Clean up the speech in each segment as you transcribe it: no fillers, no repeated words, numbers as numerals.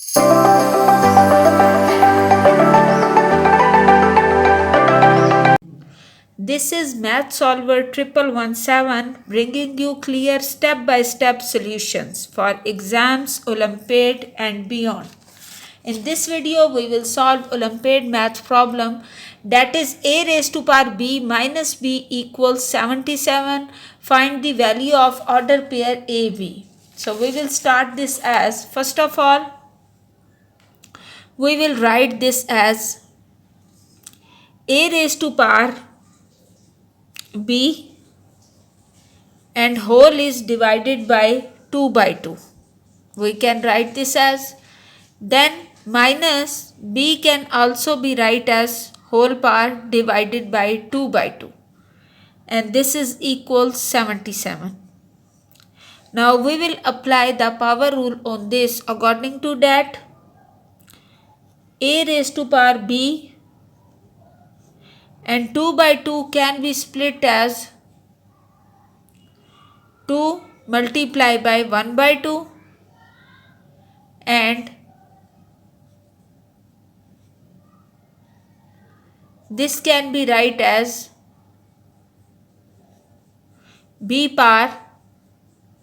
This is Math Solver 1117 bringing you clear step-by-step solutions for exams, Olympiad and beyond. In this video, we will solve Olympiad math problem, that is a raised to power b minus b equals 77. Find the value of order pair AB. So we will start this as, first of all, we will write this as a raised to power b and whole is divided by 2 by 2. We can write this as, then minus b can also be write as whole power divided by 2 by 2, and this is equals 77. Now we will apply the power rule on this. According to that, a raised to power b and 2 by 2 can be split as 2 multiplied by 1 by 2 and this can be write as b power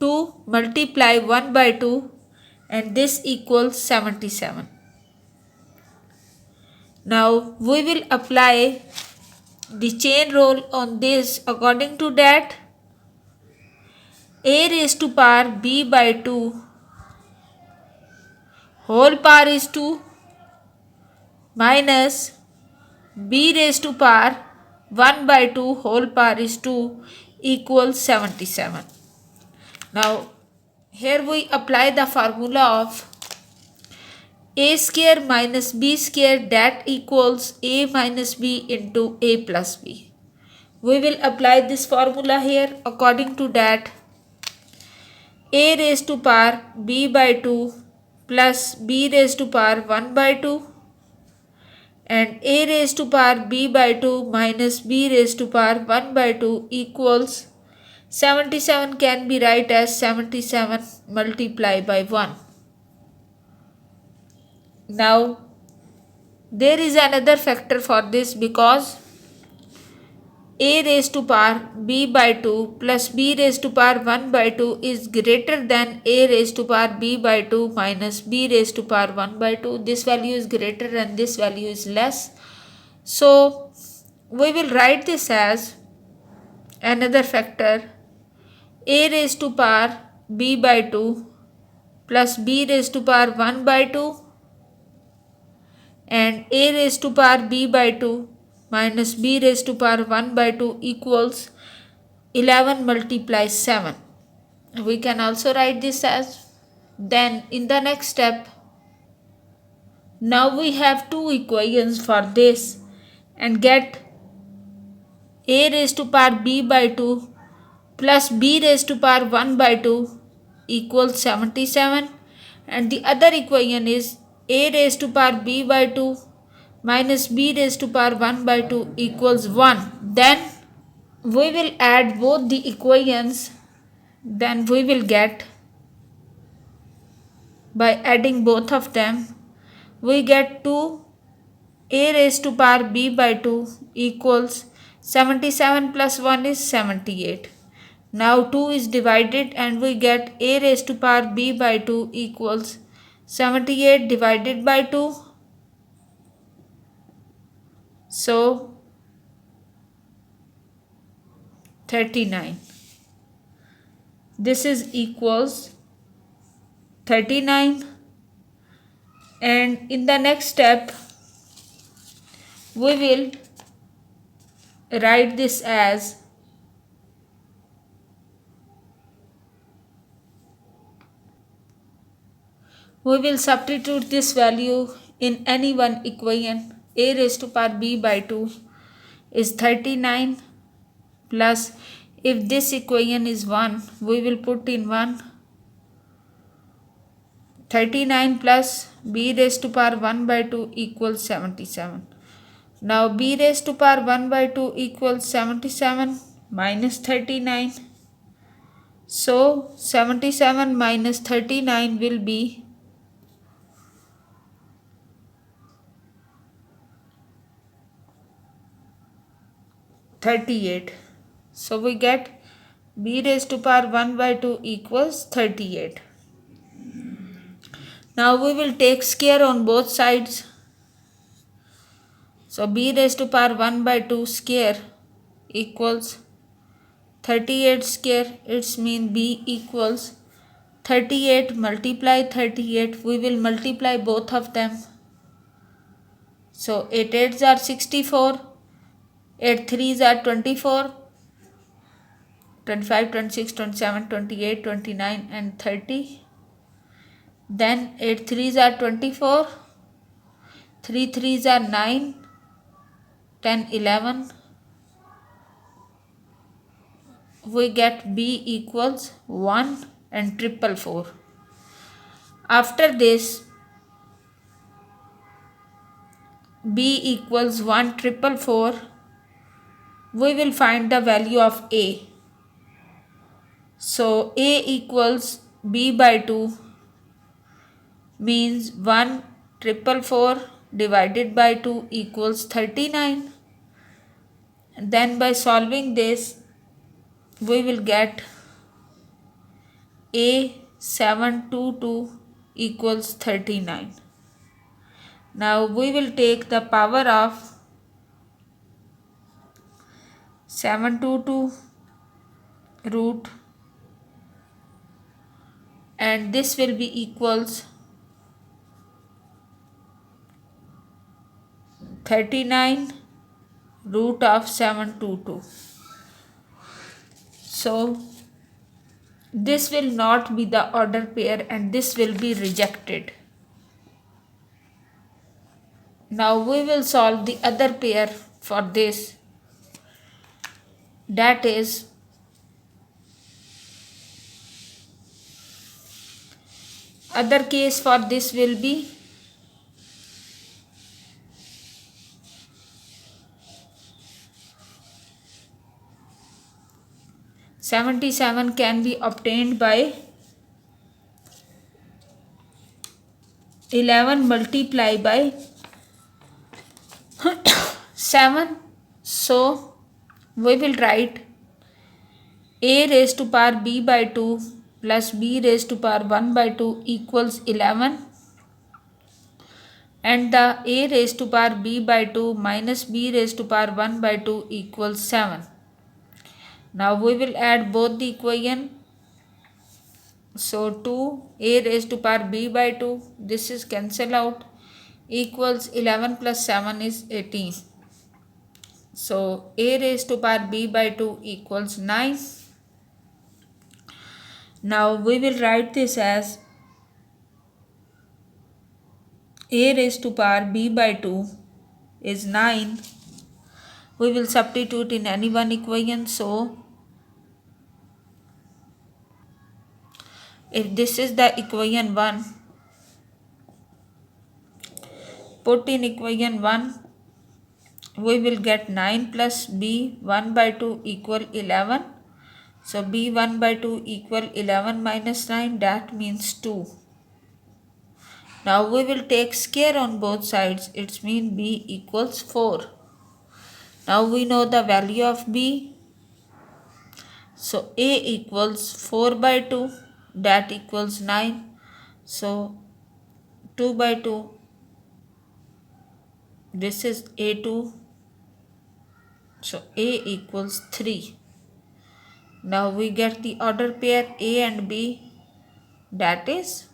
2 multiply 1 by 2 and this equals 77. Now we will apply the chain rule on this. According to that, a raised to power b by 2 whole power is 2 minus b raised to power 1 by 2 whole power is 2 equals 77. Now here we apply the formula of a square minus b square, that equals a minus b into a plus b. We will apply this formula here. According to that, a raised to power b by 2 plus b raised to power 1 by 2 and a raised to power b by 2 minus b raised to power 1 by 2 equals 77 can be write as 77 multiplied by 1. Now there is another factor for this, because a raised to power b by 2 plus b raised to power 1 by 2 is greater than a raised to power b by 2 minus b raised to power 1 by 2. This value is greater and this value is less. So we will write this as another factor, a raised to power b by 2 plus b raised to power 1 by 2 and a raised to power b by 2 minus b raised to power 1 by 2 equals 11 multiplies 7. We can also write this as, then in the next step, now we have two equations for this and get a raised to power b by 2 plus b raised to power 1 by 2 equals 77, and the other equation is a raised to power b by 2 minus b raised to power 1 by 2 equals 1. Then we will add both the equations. Then we will get, by adding both of them, we get 2 a raised to power b by 2 equals 77 plus 1 is 78. Now 2 is divided and we get a raised to power b by 2 equals 78 divided by 2. So 39. This is equals 39, and in the next step we will write this as we will substitute this value in any one equation. A raised to power b by 2 is 39 plus, if this equation is 1, we will put in 1. 39 plus b raised to power 1 by 2 equals 77. Now b raised to power 1 by 2 equals 77 minus 39. So 77 minus 39 will be 38. So we get b raised to power 1 by 2 equals 38. Now we will take square on both sides. So b raised to power 1 by 2 square equals 38 square. It's mean b equals 38 multiply 38. We will multiply both of them. So 8 8s are 64, 8 3s are 24, 25, 26, 27, 28, 29 and 30. Then 8 3s are 24, 3 3s are 9, 10, 11. We get b equals 1 and 444. After this, b equals 1 444. We will find the value of a. So a equals b by 2 means 1 444 divided by 2 equals 39. And then by solving this, we will get a 722 equals 39. Now we will take the power of 722 root, and this will be equals 39 root of 722. So this will not be the order pair and this will be rejected. Now we will solve the other pair for this. That is other case for this will be 77 can be obtained by 11 multiply by 7. So we will write a raised to power b by 2 plus b raised to power 1 by 2 equals 11, and the a raised to power b by 2 minus b raised to power 1 by 2 equals 7. Now we will add both the equation. So 2a raised to power b by 2, this is cancel out, equals 11 plus 7 is 18. So a raised to power b by 2 equals 9. Now we will write this as a raised to power b by 2 is 9. We will substitute in any one equation. So if this is the equation 1, put in equation 1, we will get 9 plus b 1 by 2 equal 11. So b 1 by 2 equal 11 minus 9, that means 2. Now we will take square on both sides, it means b equals 4. Now we know the value of b. So a equals 4 by 2, that equals 9. So 2 by 2, this is a2. So a equals 3. Now we get the order pair a and b, that is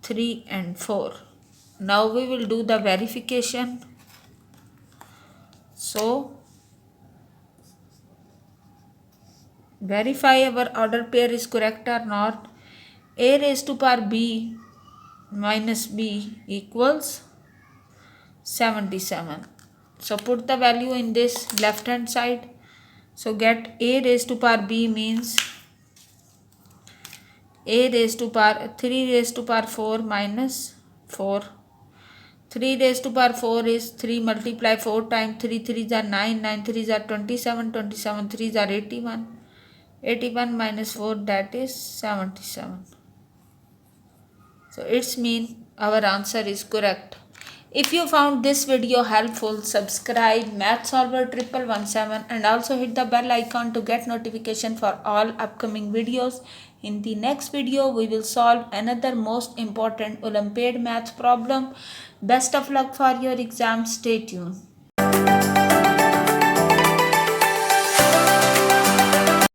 3 and 4. Now we will do the verification. So verify our order pair is correct or not. A raised to power b minus b equals 77. So put the value in this left hand side. So get a raised to power b means a raised to power 3 raised to power 4 minus 4. 3 raised to power 4 is 3 multiply 4 times 3 3s are 9, 9 3s are 27, 27 3s are 81. 81 minus 4, that is 77. So it's mean our answer is correct. If you found this video helpful, subscribe Math Solver 1117 and also hit the bell icon to get notification for all upcoming videos. In the next video, we will solve another most important Olympiad math problem. Best of luck for your exam. Stay tuned.